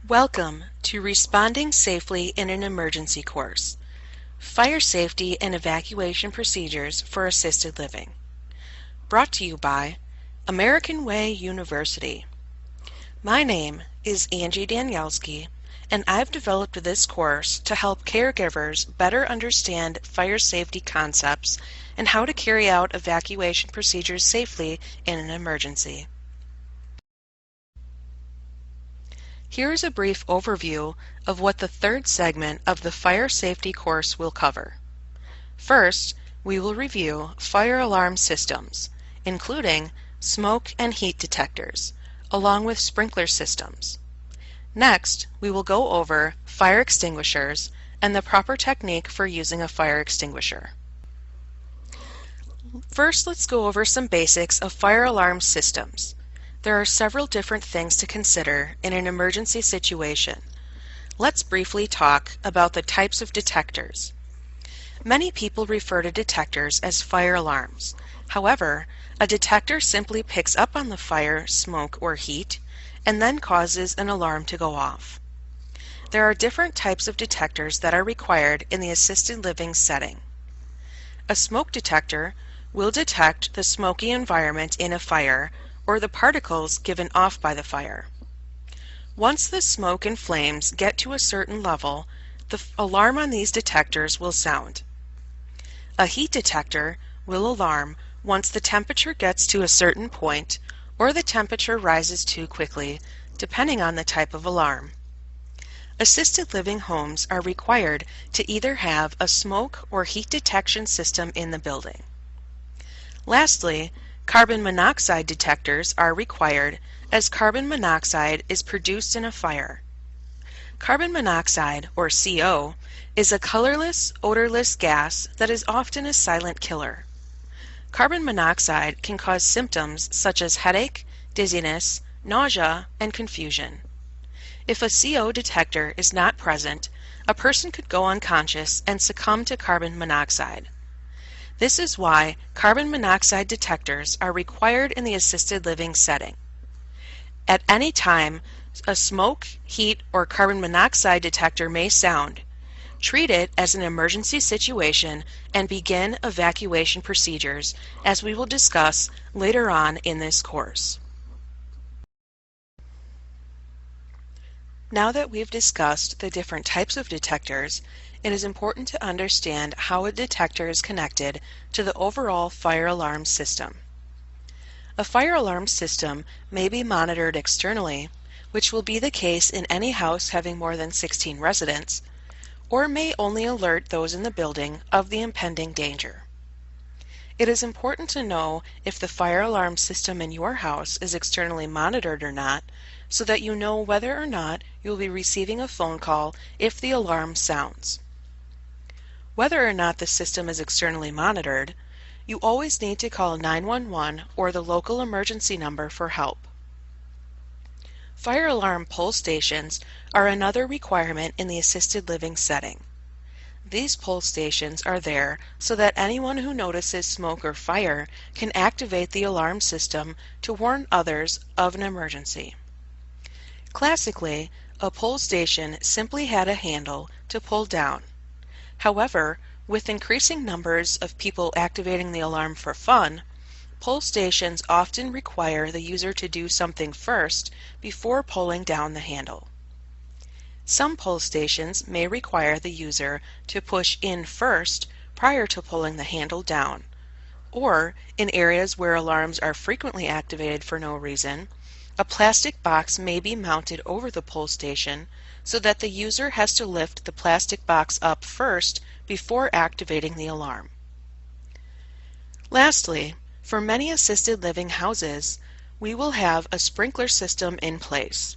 Welcome to Responding Safely in an Emergency course, Fire Safety and Evacuation Procedures for Assisted Living. Brought to you by American Way University. My name is Angie Danielski, and I've developed this course to help caregivers better understand fire safety concepts and how to carry out evacuation procedures safely in an emergency. Here is a brief overview of what the third segment of the fire safety course will cover. First, we will review fire alarm systems, including smoke and heat detectors, along with sprinkler systems. Next, we will go over fire extinguishers and the proper technique for using a fire extinguisher. First, let's go over some basics of fire alarm systems. There are several different things to consider in an emergency situation. Let's briefly talk about the types of detectors. Many people refer to detectors as fire alarms. However, a detector simply picks up on the fire, smoke, or heat, and then causes an alarm to go off. There are different types of detectors that are required in the assisted living setting. A smoke detector will detect the smoky environment in a fire or the particles given off by the fire. Once the smoke and flames get to a certain level, the alarm on these detectors will sound. A heat detector will alarm once the temperature gets to a certain point or the temperature rises too quickly, depending on the type of alarm. Assisted living homes are required to either have a smoke or heat detection system in the building. Lastly, carbon monoxide detectors are required as carbon monoxide is produced in a fire. Carbon monoxide, or CO, is a colorless, odorless gas that is often a silent killer. Carbon monoxide can cause symptoms such as headache, dizziness, nausea, and confusion. If a CO detector is not present, a person could go unconscious and succumb to carbon monoxide. This is why carbon monoxide detectors are required in the assisted living setting. At any time, a smoke, heat, or carbon monoxide detector may sound. Treat it as an emergency situation and begin evacuation procedures, as we will discuss later on in this course. Now that we've discussed the different types of detectors, it is important to understand how a detector is connected to the overall fire alarm system. A fire alarm system may be monitored externally, which will be the case in any house having more than 16 residents, or may only alert those in the building of the impending danger. It is important to know if the fire alarm system in your house is externally monitored or not, so that you know whether or not you'll be receiving a phone call if the alarm sounds. Whether or not the system is externally monitored, you always need to call 911 or the local emergency number for help. Fire alarm pull stations are another requirement in the assisted living setting. These pull stations are there so that anyone who notices smoke or fire can activate the alarm system to warn others of an emergency. Classically, a pull station simply had a handle to pull down. However, with increasing numbers of people activating the alarm for fun, pull stations often require the user to do something first before pulling down the handle. Some pull stations may require the user to push in first prior to pulling the handle down, or in areas where alarms are frequently activated for no reason, a plastic box may be mounted over the pull station so that the user has to lift the plastic box up first before activating the alarm. Lastly, for many assisted living houses, we will have a sprinkler system in place.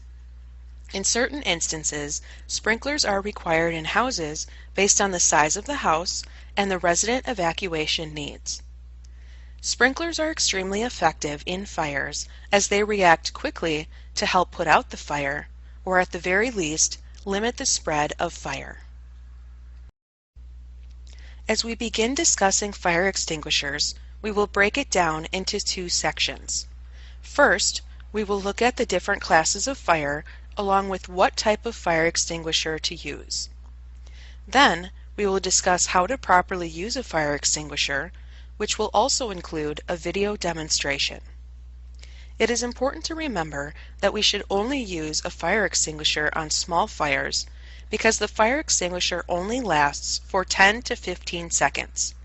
In certain instances, sprinklers are required in houses based on the size of the house and the resident evacuation needs. Sprinklers are extremely effective in fires as they react quickly to help put out the fire, or at the very least, limit the spread of fire. As we begin discussing fire extinguishers, we will break it down into two sections. First, we will look at the different classes of fire along with what type of fire extinguisher to use. Then, we will discuss how to properly use a fire extinguisher, which will also include a video demonstration. It is important to remember that we should only use a fire extinguisher on small fires because the fire extinguisher only lasts for 10 to 15 seconds.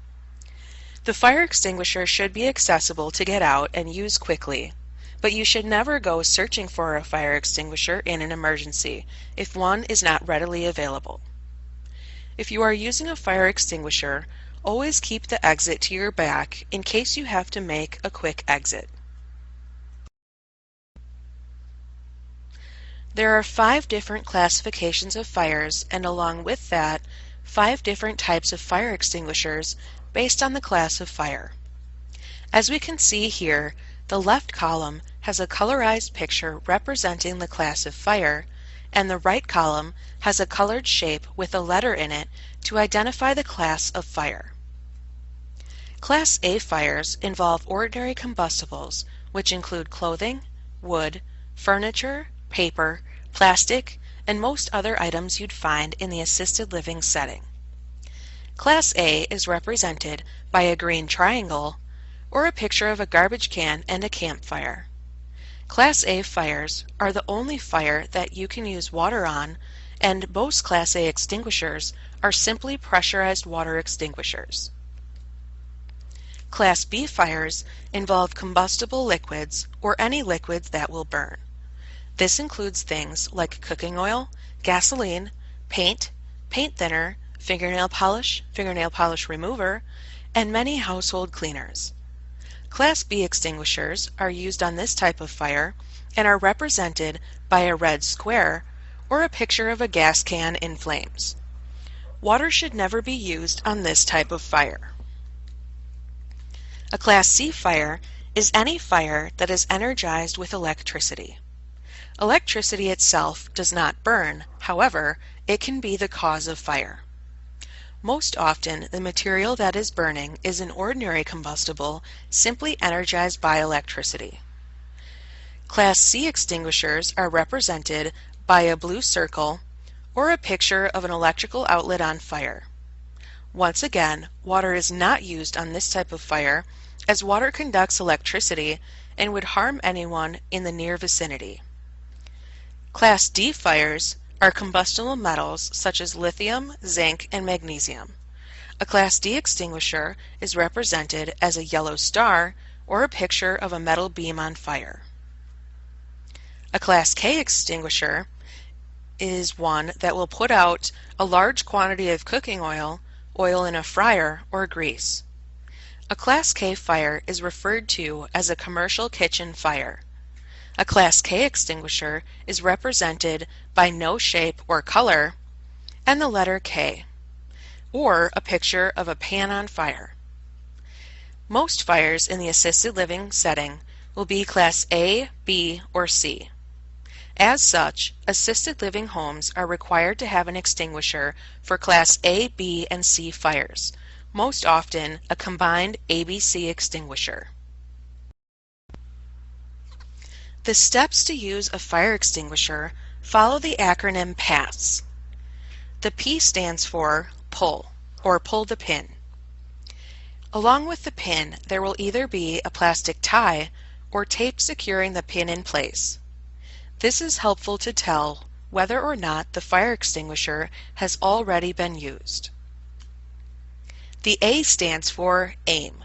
The fire extinguisher should be accessible to get out and use quickly, but you should never go searching for a fire extinguisher in an emergency if one is not readily available. If you are using a fire extinguisher, always keep the exit to your back in case you have to make a quick exit. There are 5 different classifications of fires, and along with that, 5 different types of fire extinguishers based on the class of fire. As we can see here, the left column has a colorized picture representing the class of fire, and the right column has a colored shape with a letter in it to identify the class of fire. Class A fires involve ordinary combustibles, which include clothing, wood, furniture, paper, plastic, and most other items you'd find in the assisted living setting. Class A is represented by a green triangle or a picture of a garbage can and a campfire. Class A fires are the only fire that you can use water on, and most Class A extinguishers are simply pressurized water extinguishers. Class B fires involve combustible liquids or any liquids that will burn. This includes things like cooking oil, gasoline, paint, paint thinner, fingernail polish remover, and many household cleaners. Class B extinguishers are used on this type of fire and are represented by a red square or a picture of a gas can in flames. Water should never be used on this type of fire. A Class C fire is any fire that is energized with electricity. Electricity itself does not burn, however, it can be the cause of fire. Most often, the material that is burning is an ordinary combustible simply energized by electricity. Class C extinguishers are represented by a blue circle or a picture of an electrical outlet on fire. Once again, water is not used on this type of fire as water conducts electricity and would harm anyone in the near vicinity. Class D fires are combustible metals such as lithium, zinc, and magnesium. A Class D extinguisher is represented as a yellow star or a picture of a metal beam on fire. A Class K extinguisher is one that will put out a large quantity of cooking oil, oil in a fryer, or grease. A Class K fire is referred to as a commercial kitchen fire. A Class K extinguisher is represented by no shape or color and the letter K, or a picture of a pan on fire. Most fires in the assisted living setting will be Class A, B, or C. As such, assisted living homes are required to have an extinguisher for Class A, B, and C fires, most often a combined ABC extinguisher. The steps to use a fire extinguisher follow the acronym PASS. The P stands for pull, or pull the pin. Along with the pin, there will either be a plastic tie or tape securing the pin in place. This is helpful to tell whether or not the fire extinguisher has already been used. The A stands for aim.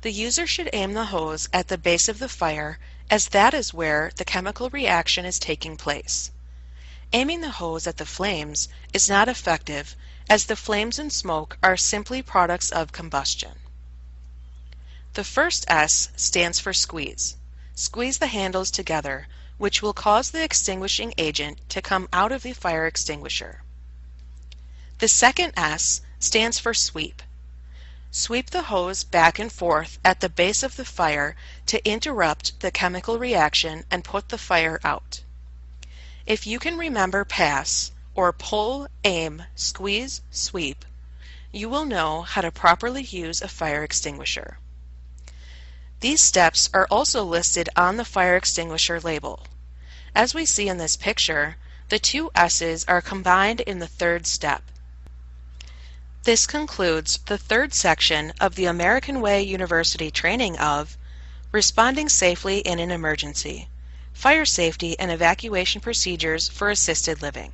The user should aim the hose at the base of the fire, as that is where the chemical reaction is taking place. Aiming the hose at the flames is not effective, as the flames and smoke are simply products of combustion. The first S stands for squeeze. Squeeze the handles together, which will cause the extinguishing agent to come out of the fire extinguisher. The second S stands for sweep. Sweep the hose back and forth at the base of the fire to interrupt the chemical reaction and put the fire out. If you can remember PASS, or pull, aim, squeeze, sweep, you will know how to properly use a fire extinguisher. These steps are also listed on the fire extinguisher label. As we see in this picture, the two S's are combined in the third step. This concludes the third section of the American Way University training of Responding Safely in an Emergency, Fire Safety and Evacuation Procedures for Assisted Living.